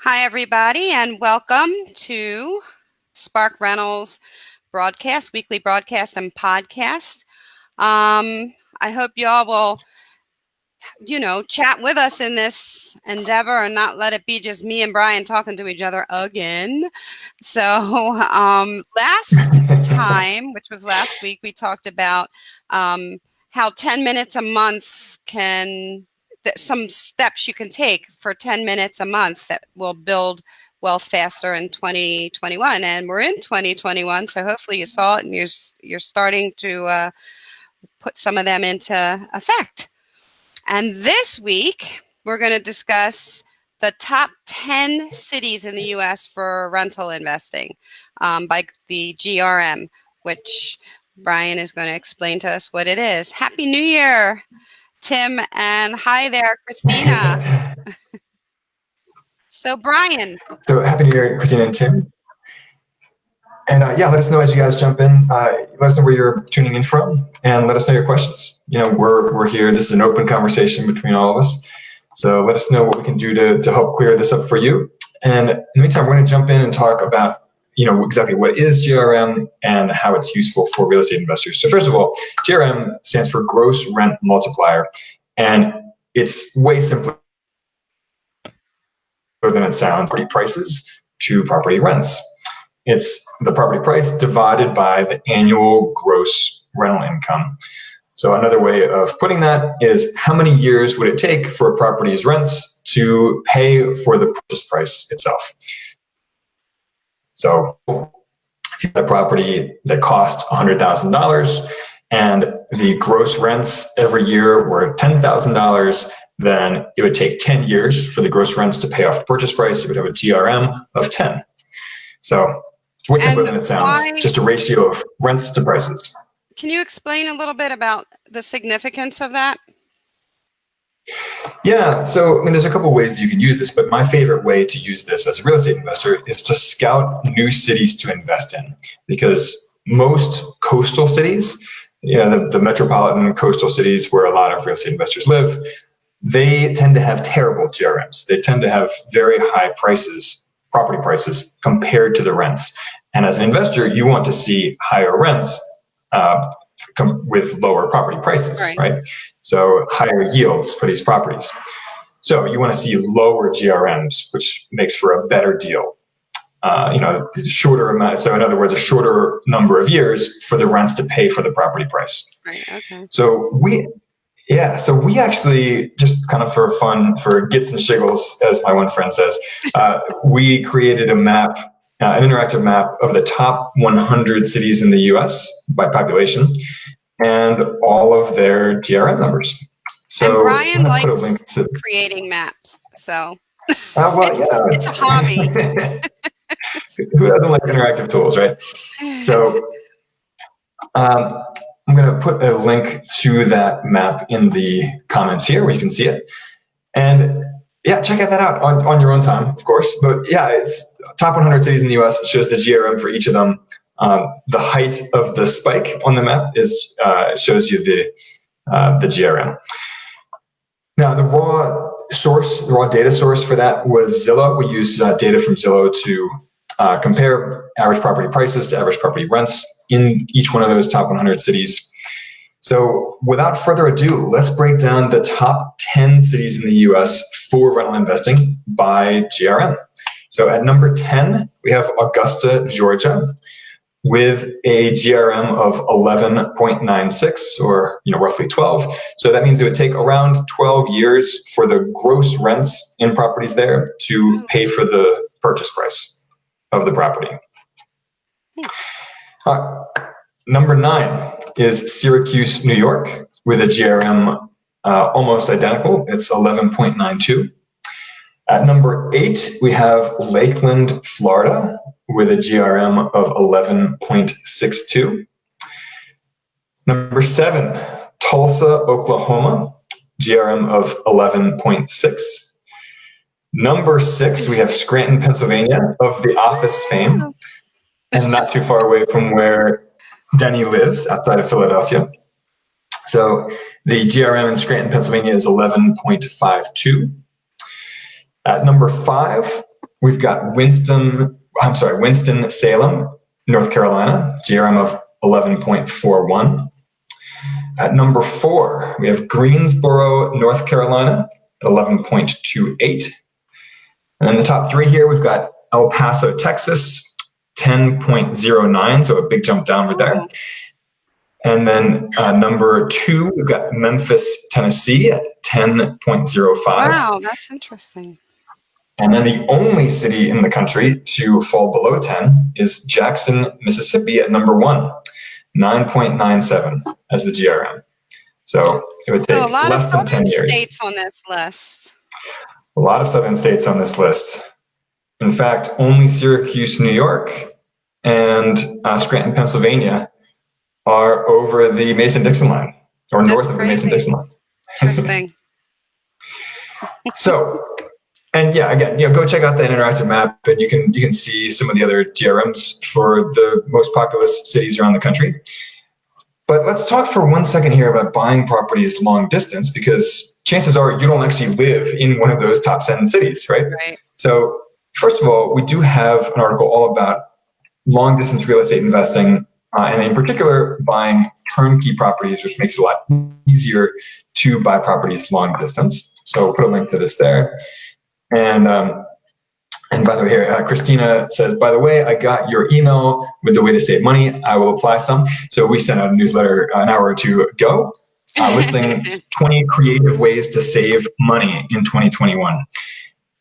Hi, everybody, and welcome to SparkRental's broadcast, weekly broadcast and podcast. I hope you all will, chat with us in this endeavor and not let it be just me and Brian talking to each other again. So last time, which was last week, we talked about how 10 minutes a month some steps you can take for 10 minutes a month that will build wealth faster in 2021. And we're in 2021, so hopefully you saw it and you're starting to put some of them into effect. And this week, we're going to discuss the top 10 cities in the U.S. for rental investing by the GRM, which Brian is going to explain to us what it is. Happy New Year, Tim, and hi there, Christina. So, Brian. So happy New Year, Christina and Tim. And let us know as you guys jump in. Let us know where you're tuning in from, and let us know your questions. We're here. This is an open conversation between all of us. So let us know what we can do to help clear this up for you. And in the meantime, we're going to jump in and talk about exactly what is GRM and how it's useful for real estate investors. So first of all, GRM stands for Gross Rent Multiplier, and it's way simpler than it sounds. Property prices to property rents. It's the property price divided by the annual gross rental income. So another way of putting that is how many years would it take for a property's rents to pay for the purchase price itself. So if you have a property that cost $100,000 and the gross rents every year were $10,000, then it would take 10 years for the gross rents to pay off the purchase price. It would have a GRM of 10. So way simpler than it sounds, just a ratio of rents to prices. Can you explain a little bit about the significance of that? Yeah, so there's a couple of ways you can use this, but my favorite way to use this as a real estate investor is to scout new cities to invest in, because most coastal cities, the metropolitan coastal cities where a lot of real estate investors live, they tend to have terrible GRMs. They tend to have very high prices, property prices, compared to the rents. And as an investor, you want to see higher rents with lower property prices, right? So higher yields for these properties. So you want to see lower GRMs, which makes for a better deal. Shorter amount. So in other words, a shorter number of years for the rents to pay for the property price. Right. Okay. So we actually, just kind of for fun, for gits and shiggles, as my one friend says, we created a map, an interactive map of the top 100 cities in the U.S. by population and all of their GRM numbers. So and Brian likes creating maps, so it's a hobby. Who doesn't like interactive tools, right? So I'm going to put a link to that map in the comments here where you can see it. And check that out on your own time, of course. But it's top 100 cities in the US. It shows the GRM for each of them. The height of the spike on the map shows you the GRM. Now, the raw data source for that was Zillow. We use data from Zillow to compare average property prices to average property rents in each one of those top 100 cities. So without further ado, let's break down the top 10 cities in the US for rental investing by GRM. So at number 10, we have Augusta, Georgia, with a GRM of 11.96, or roughly 12. So that means it would take around 12 years for the gross rents in properties there to pay for the purchase price of the property. Number 9 is Syracuse, New York, with a GRM almost identical. It's 11.92. At number 8, we have Lakeland, Florida, with a GRM of 11.62. Number 7, Tulsa, Oklahoma, GRM of 11.6. Number 6, we have Scranton, Pennsylvania, of The Office fame, and not too far away from where Denny lives, outside of Philadelphia. So the GRM in Scranton, Pennsylvania is 11.52. At number 5, we've got Winston-Salem, North Carolina, GRM of 11.41. At number 4, we have Greensboro, North Carolina, at 11.28. And then the top 3 here, we've got El Paso, Texas, 10.09, so a big jump down right there. And then number 2, we've got Memphis, Tennessee at 10.05. Wow, that's interesting. And then the only city in the country to fall below 10 is Jackson, Mississippi at number 1, 9.97 as the GRM. So it would take a lot less of than 10 years. states on this list. A lot of southern states on this list. In fact, only Syracuse, New York, and Scranton, Pennsylvania are over the Mason-Dixon line, or north of the Mason-Dixon line. Interesting. So, and yeah, again, go check out that interactive map, and you can see some of the other GRMs for the most populous cities around the country. But let's talk for 1 second here about buying properties long distance, because chances are you don't actually live in one of those top 10 cities, right? Right. So first of all, we do have an article all about long distance real estate investing, and in particular, buying turnkey properties, which makes it a lot easier to buy properties long distance. So we'll put a link to this there. And by the way, here, Christina says, by the way, I got your email with the way to save money. I will apply some. So we sent out a newsletter an hour or two ago listing 20 creative ways to save money in 2021.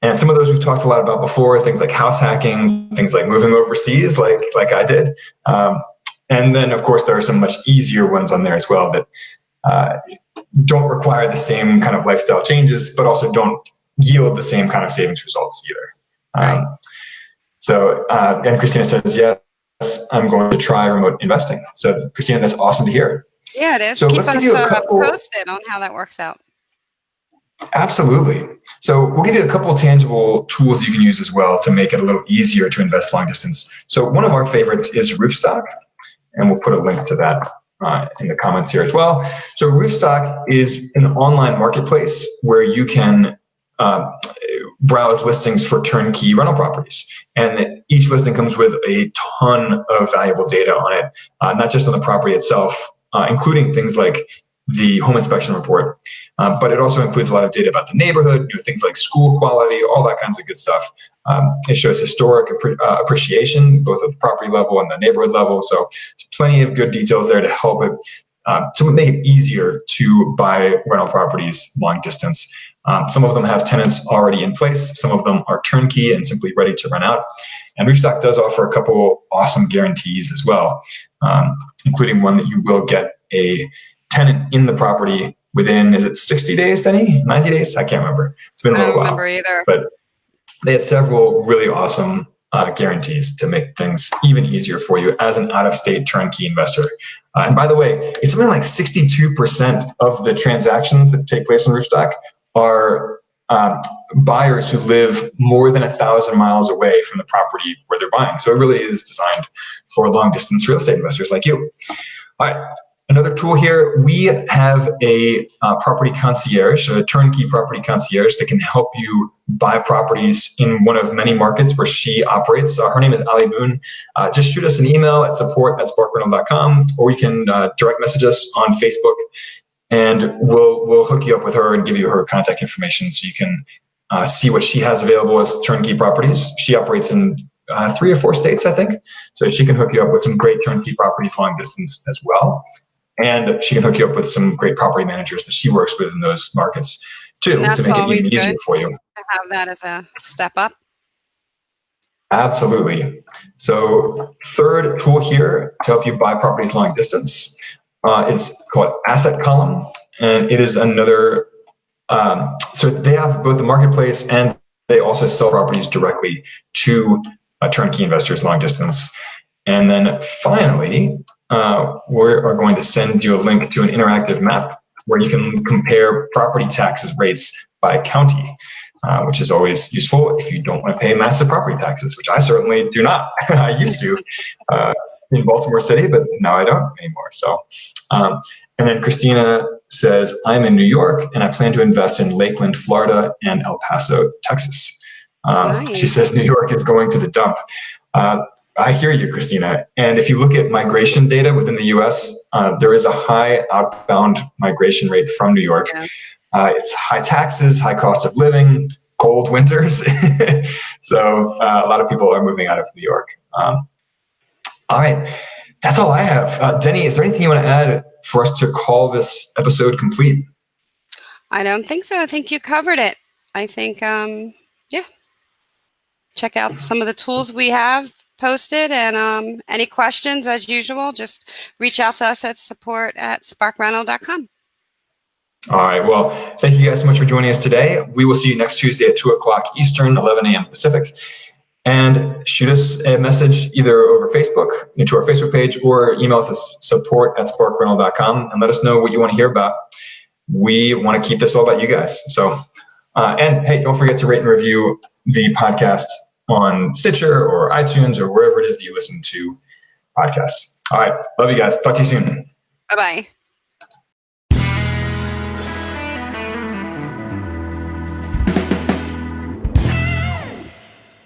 And some of those we've talked a lot about before, things like house hacking, things like moving overseas, like I did. And then, of course, there are some much easier ones on there as well that don't require the same kind of lifestyle changes, but also don't yield the same kind of savings results either. Right. And Christina says, yes, I'm going to try remote investing. So Christina, that's awesome to hear. Yeah, it is. So Keep let's us give you a couple posted on how that works out. Absolutely. So we'll give you a couple of tangible tools you can use as well to make it a little easier to invest long distance. So one of our favorites is Roofstock, and we'll put a link to that in the comments here as well. So Roofstock is an online marketplace where you can browse listings for turnkey rental properties. And each listing comes with a ton of valuable data on it, not just on the property itself, including things like the home inspection report, but it also includes a lot of data about the neighborhood, things like school quality, all that kinds of good stuff. It shows historic appreciation, both at the property level and the neighborhood level. So there's plenty of good details there to help it, to make it easier to buy rental properties long distance. Some of them have tenants already in place. Some of them are turnkey and simply ready to rent out. And Roofstock does offer a couple awesome guarantees as well, including one that you will get a tenant in the property within, is it 60 days, Denny? 90 days? I can't remember. It's been a little while. I don't remember either. But they have several really awesome guarantees to make things even easier for you as an out-of-state turnkey investor. And by the way, it's something like 62% of the transactions that take place on Roofstock are buyers who live more than 1,000 miles away from the property where they're buying. So it really is designed for long-distance real estate investors like you. All right. Another tool here, we have a property concierge, a turnkey property concierge that can help you buy properties in one of many markets where she operates. Her name is Ali Boone. Just shoot us an email at support@sparkrental.com, or you can direct message us on Facebook, and we'll hook you up with her and give you her contact information so you can see what she has available as turnkey properties. She operates in 3 or 4 states, I think, so she can hook you up with some great turnkey properties long distance as well. And she can hook you up with some great property managers that she works with in those markets too, to make it even easier for you. To have that as a step up. Absolutely. So third tool here to help you buy properties long distance, it's called Asset Column, and it is another, so they have both the marketplace and they also sell properties directly to turnkey investors long distance. And then finally, we are going to send you a link to an interactive map where you can compare property taxes rates by county, which is always useful if you don't want to pay massive property taxes, which I certainly do not. I used to in Baltimore City, but now I don't anymore. So, and then Christina says, I'm in New York and I plan to invest in Lakeland, Florida and El Paso, Texas. She Nice. says New York is going to the dump. I hear you, Christina. And if you look at migration data within the US, there is a high outbound migration rate from New York. Yeah. It's high taxes, high cost of living, cold winters. So a lot of people are moving out of New York. All right. That's all I have. Denny, is there anything you want to add for us to call this episode complete? I don't think so. I think you covered it. I think, yeah. Check out some of the tools we have posted, and any questions, as usual, just reach out to us at support@sparkrental.com. All right. Well, thank you guys so much for joining us today. We will see you next Tuesday at 2 o'clock Eastern, 11 a.m. Pacific. And shoot us a message either over Facebook, into our Facebook page, or email us at support@sparkrental.com and let us know what you want to hear about. We want to keep this all about you guys. So, and hey, don't forget to rate and review the podcast on Stitcher or iTunes or wherever it is that you listen to podcasts. All right. Love you guys. Talk to you soon. Bye-bye.